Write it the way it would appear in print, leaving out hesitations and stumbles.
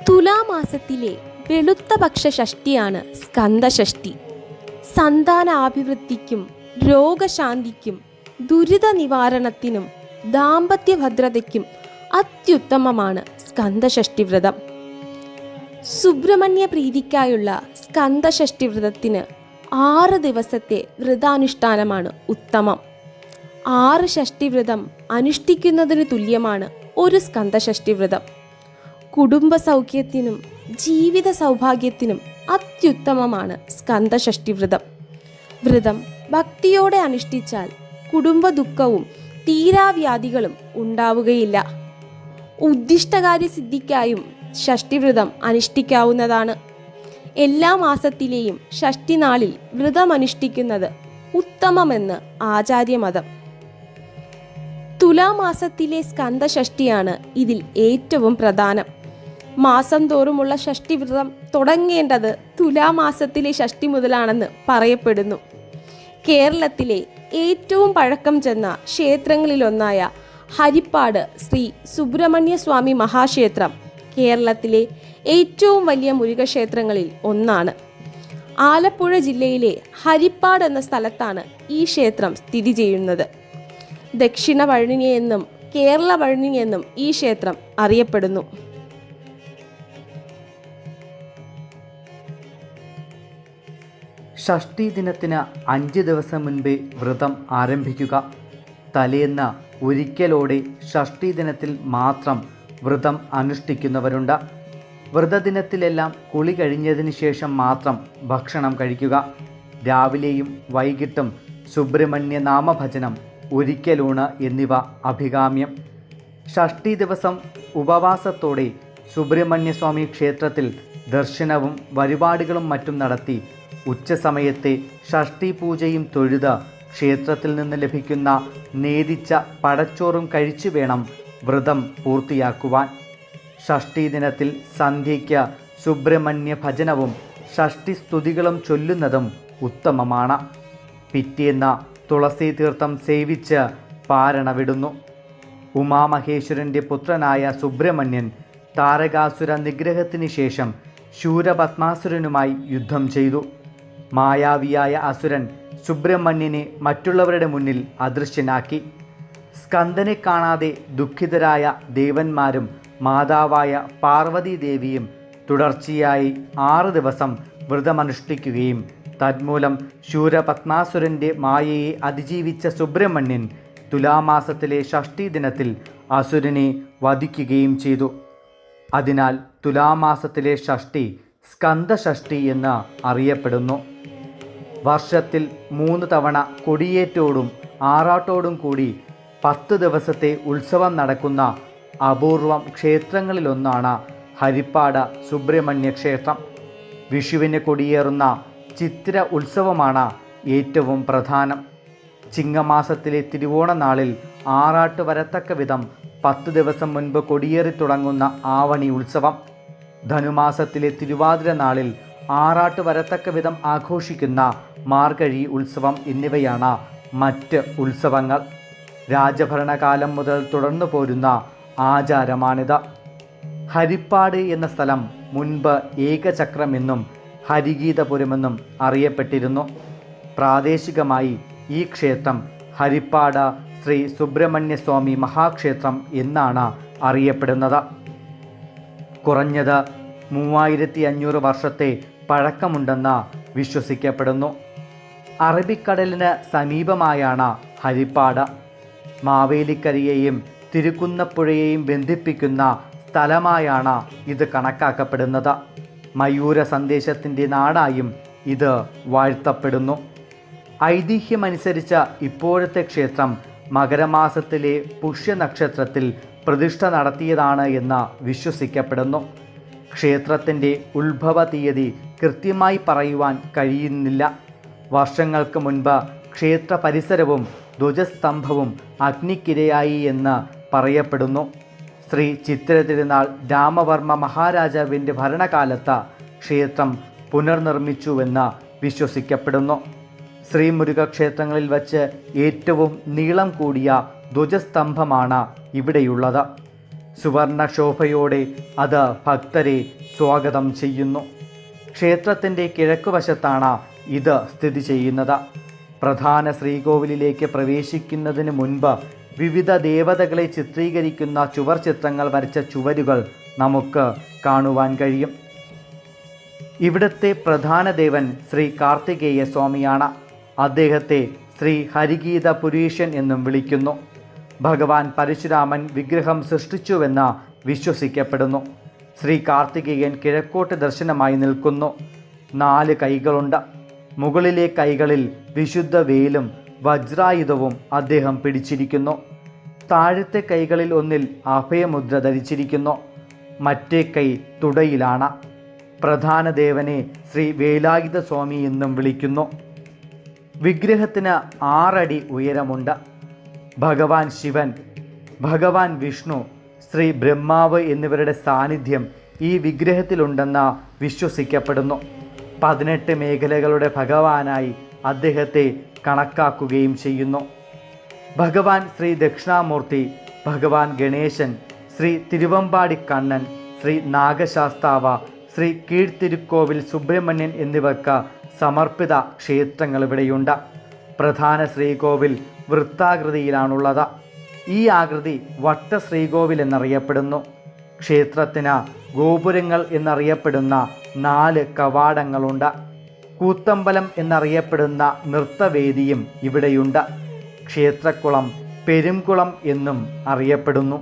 തുലാമാസത്തിലെ വെളുത്ത പക്ഷ ഷഷ്ടിയാണ് സ്കന്ദഷഷ്ടി. സന്താനാഭിവൃദ്ധിക്കും രോഗശാന്തിക്കും ദുരിത നിവാരണത്തിനും ദാമ്പത്യഭദ്രതയ്ക്കും അത്യുത്തമമാണ് സ്കന്ദഷഷ്ടി വ്രതം. സുബ്രഹ്മണ്യ പ്രീതിക്കായുള്ള സ്കന്ദഷഷ്ടി വ്രതത്തിന് 6 ദിവസത്തെ വ്രതാനുഷ്ഠാനമാണ് ഉത്തമം. 6 ഷഷ്ടി വ്രതം അനുഷ്ഠിക്കുന്നതിന് തുല്യമാണ് ഒരു സ്കന്ദഷഷ്ടി വ്രതം. കുടുംബ സൗഖ്യത്തിനും ജീവിത സൗഭാഗ്യത്തിനും അത്യുത്തമമാണ് സ്കന്ദഷഷ്ടി വ്രതം. വ്രതം ഭക്തിയോടെ അനുഷ്ഠിച്ചാൽ കുടുംബ ദുഃഖവും തീരാവ്യാധികളും ഉണ്ടാവുകയില്ല. ഉദ്ദിഷ്ടകാര്യ സിദ്ധിക്കായും ഷഷ്ടിവ്രതം അനുഷ്ഠിക്കാവുന്നതാണ്. എല്ലാ മാസത്തിലെയും ഷഷ്ടി നാളിൽ വ്രതം അനുഷ്ഠിക്കുന്നത് ഉത്തമമെന്ന് ആചാര്യമതം. തുലാമാസത്തിലെ സ്കന്ദഷഷ്ടിയാണ് ഇതിൽ ഏറ്റവും പ്രധാനം. മാസം തോറുമുള്ള ഷഷ്ടിവ്രതം തുടങ്ങേണ്ടത് തുലാമാസത്തിലെ ഷഷ്ടി മുതലാണെന്ന് പറയപ്പെടുന്നു. കേരളത്തിലെ ഏറ്റവും പഴക്കം ചെന്ന ക്ഷേത്രങ്ങളിലൊന്നായ ഹരിപ്പാട് ശ്രീ സുബ്രഹ്മണ്യ സ്വാമി മഹാക്ഷേത്രം കേരളത്തിലെ ഏറ്റവും വലിയ മുരുകക്ഷേത്രങ്ങളിൽ ഒന്നാണ്. ആലപ്പുഴ ജില്ലയിലെ ഹരിപ്പാട് എന്ന സ്ഥലത്താണ് ഈ ക്ഷേത്രം സ്ഥിതി ചെയ്യുന്നത്. ദക്ഷിണ പഴനി എന്നും കേരള പഴനി എന്നും ഈ ക്ഷേത്രം അറിയപ്പെടുന്നു. ഷഷ്ടി ദിനത്തിന് 5 ദിവസം മുൻപേ വ്രതം ആരംഭിക്കുക. തലേന്ന് ഒരിക്കലോടെ ഷഷ്ടി ദിനത്തിൽ മാത്രം വ്രതം അനുഷ്ഠിക്കുന്നവരുണ്ട്. വ്രതദിനത്തിലെല്ലാം കുളി കഴിഞ്ഞതിന് ശേഷം മാത്രം ഭക്ഷണം കഴിക്കുക. രാവിലെയും വൈകിട്ടും സുബ്രഹ്മണ്യ നാമഭജനം, ഒരിക്കലൂണ് എന്നിവ അഭികാമ്യം. ഷഷ്ടി ദിവസം ഉപവാസത്തോടെ സുബ്രഹ്മണ്യസ്വാമി ക്ഷേത്രത്തിൽ ദർശനവും വഴിപാടുകളും മറ്റും നടത്തി ഉച്ചസമയത്തെ ഷഷ്ടി പൂജയും തൊഴുത് ക്ഷേത്രത്തിൽ നിന്ന് ലഭിക്കുന്ന നേദിച്ച പടച്ചോറും കഴിച്ചു വേണം വ്രതം പൂർത്തിയാക്കുവാൻ. ഷഷ്ടി ദിനത്തിൽ സന്ധ്യയ്ക്ക് സുബ്രഹ്മണ്യ ഭജനവും ഷഷ്ടി സ്തുതികളും ചൊല്ലുന്നതും ഉത്തമമാണ്. പിറ്റേന്ന് തുളസി തീർത്ഥം സേവിച്ച് പാരണവിടുന്നു. ഉമാമഹേശ്വരൻ്റെ പുത്രനായ സുബ്രഹ്മണ്യൻ താരകാസുര നിഗ്രഹത്തിന് ശേഷം ശൂരപത്മാസുരനുമായി യുദ്ധം ചെയ്തു. മായാവിയായ അസുരൻ സുബ്രഹ്മണ്യനെ മറ്റുള്ളവരുടെ മുന്നിൽ അദൃശ്യനാക്കി. സ്കന്ദനെ കാണാതെ ദുഃഖിതരായ ദേവന്മാരും മാതാവായ പാർവതീദേവിയും തുടർച്ചയായി 6 ദിവസം വ്രതമനുഷ്ഠിക്കുകയും തന്മൂലം ശൂരപത്മാസുരൻ്റെ മായയെ അതിജീവിച്ച സുബ്രഹ്മണ്യൻ തുലാമാസത്തിലെ ഷഷ്ടി ദിനത്തിൽ അസുരനെ വധിക്കുകയും ചെയ്തു. അതിനാൽ തുലാമാസത്തിലെ ഷഷ്ടി സ്കന്ദഷഷ്ടി എന്ന് അറിയപ്പെടുന്നു. വർഷത്തിൽ 3 തവണ കൊടിയേറ്റോടും ആറാട്ടോടും കൂടി 10 ദിവസത്തെ ഉത്സവം നടക്കുന്ന അപൂർവം ക്ഷേത്രങ്ങളിലൊന്നാണ് ഹരിപ്പാട് സുബ്രഹ്മണ്യ ക്ഷേത്രം. വിഷുവിന് കൊടിയേറുന്ന ചിത്തിര ഉത്സവമാണ് ഏറ്റവും പ്രധാനം. ചിങ്ങമാസത്തിലെ തിരുവോണ നാളിൽ ആറാട്ട് വരത്തക്ക വിധം 10 ദിവസം മുൻപ് കൊടിയേറി തുടങ്ങുന്ന ആവണി ഉത്സവം. ധനുമാസത്തിലെ തിരുവാതിര നാളിൽ ആറാട്ട് വരത്തക്ക വിധം ആഘോഷിക്കുന്ന മാർഗഴി ഉത്സവം എന്നിവയാണ് മറ്റ് ഉത്സവങ്ങൾ. രാജഭരണകാലം മുതൽ തുടർന്നു പോരുന്ന ആചാരമാണിത്. ഹരിപ്പാട് എന്ന സ്ഥലം മുൻപ് ഏകചക്രമെന്നും ഹരിഗീതപുരമെന്നും അറിയപ്പെട്ടിരുന്നു. പ്രാദേശികമായി ഈ ക്ഷേത്രം ഹരിപ്പാട് ശ്രീ സുബ്രഹ്മണ്യസ്വാമി മഹാക്ഷേത്രം എന്നാണ് അറിയപ്പെടുന്നത്. കുറഞ്ഞത് 3500 വർഷത്തെ പഴക്കമുണ്ടെന്ന് വിശ്വസിക്കപ്പെടുന്നു. അറബിക്കടലിന് സമീപമായാണ് ഹരിപ്പാട്. മാവേലിക്കരയെയും തിരുക്കുന്നപ്പുഴയെയും ബന്ധിപ്പിക്കുന്ന സ്ഥലമായാണ് ഇത് കണക്കാക്കപ്പെടുന്നത്. മയൂര സന്ദേശത്തിൻ്റെ നാടായും ഇത് വാഴ്ത്തപ്പെടുന്നു. ഐതിഹ്യമനുസരിച്ച് ഇപ്പോഴത്തെ ക്ഷേത്രം മകരമാസത്തിലെ പുഷ്യനക്ഷത്രത്തിൽ പ്രതിഷ്ഠ നടത്തിയതാണ് എന്ന് വിശ്വസിക്കപ്പെടുന്നു. ക്ഷേത്രത്തിൻ്റെ ഉത്ഭവ തീയതി കൃത്യമായി പറയുവാൻ കഴിയുന്നില്ല. വർഷങ്ങൾക്ക് മുൻപ് ക്ഷേത്ര പരിസരവും ധ്വജസ്തംഭവും അഗ്നിക്കിരയായി എന്ന് പറയപ്പെടുന്നു. ശ്രീ ചിത്തിര തിരുനാൾ രാമവർമ്മ മഹാരാജാവിൻ്റെ ഭരണകാലത്ത് ക്ഷേത്രം പുനർനിർമ്മിച്ചുവെന്ന് വിശ്വസിക്കപ്പെടുന്നു. ശ്രീമുരുക ക്ഷേത്രങ്ങളിൽ വച്ച് ഏറ്റവും നീളം കൂടിയ ധ്വജസ്തംഭമാണ് ഇവിടെയുള്ളത്. സുവർണ ശോഭയോടെ അത് ഭക്തരെ സ്വാഗതം ചെയ്യുന്നു. ക്ഷേത്രത്തിൻ്റെ കിഴക്കുവശത്താണ് ഇത് സ്ഥിതി ചെയ്യുന്നത്. പ്രധാന ശ്രീകോവിലിലേക്ക് പ്രവേശിക്കുന്നതിന് മുൻപ് വിവിധ ദേവതകളെ ചിത്രീകരിക്കുന്ന ചുവർ ചിത്രങ്ങൾ വരച്ച ചുവരുകൾ നമുക്ക് കാണുവാൻ കഴിയും. ഇവിടുത്തെ പ്രധാന ദേവൻ ശ്രീ കാർത്തികേയ സ്വാമിയാണ്. അദ്ദേഹത്തെ ശ്രീ ഹരിഗീത പുരീഷൻ എന്നും വിളിക്കുന്നു. ഭഗവാൻ പരശുരാമൻ വിഗ്രഹം സൃഷ്ടിച്ചുവെന്ന് വിശ്വസിക്കപ്പെടുന്നു. ശ്രീ കാർത്തികേയൻ കിഴക്കോട്ട് ദർശനമായി നിൽക്കുന്നു. 4 കൈകളുണ്ട്. മുകളിലെ കൈകളിൽ വിശുദ്ധ വേലും വജ്രായുധവും അദ്ദേഹം പിടിച്ചിരിക്കുന്നു. താഴത്തെ കൈകളിൽ ഒന്നിൽ അഭയമുദ്ര ധരിച്ചിരിക്കുന്നു. മറ്റേ കൈ തുടയിലാണ്. പ്രധാന ദേവനെ ശ്രീ വേലായുധ സ്വാമി എന്നും വിളിക്കുന്നു. വിഗ്രഹത്തിന് 6 അടി ഉയരമുണ്ട്. ഭഗവാൻ ശിവൻ, ഭഗവാൻ വിഷ്ണു, ശ്രീ ബ്രഹ്മാവ് എന്നിവരുടെ സാന്നിധ്യം ഈ വിഗ്രഹത്തിലുണ്ടെന്ന് വിശ്വസിക്കപ്പെടുന്നു. 18 മേഖലകളുടെ ഭഗവാനായി അദ്ദേഹത്തെ കണക്കാക്കുകയും ചെയ്യുന്നു. ഭഗവാൻ ശ്രീ ദക്ഷിണാമൂർത്തി, ഭഗവാൻ ഗണേശൻ, ശ്രീ തിരുവമ്പാടി കണ്ണൻ, ശ്രീ നാഗശാസ്താവ, ശ്രീ കീഴ്ത്തിരുക്കോവിൽ സുബ്രഹ്മണ്യൻ എന്നിവർക്ക് സമർപ്പിത ക്ഷേത്രങ്ങൾ ഇവിടെയുണ്ട്. പ്രധാന ശ്രീകോവിൽ വൃത്താകൃതിയിലാണുള്ളത്. ഈ ആകൃതി വട്ട ശ്രീകോവിൽ എന്നറിയപ്പെടുന്നു. ക്ഷേത്രത്തിന് ഗോപുരങ്ങൾ എന്നറിയപ്പെടുന്ന 4 കവാടങ്ങളുണ്ട്. കൂത്തമ്പലം എന്നറിയപ്പെടുന്ന നൃത്തവേദിയും ഇവിടെയുണ്ട്. ക്ഷേത്രക്കുളം പെരുംകുളം എന്നും അറിയപ്പെടുന്നു.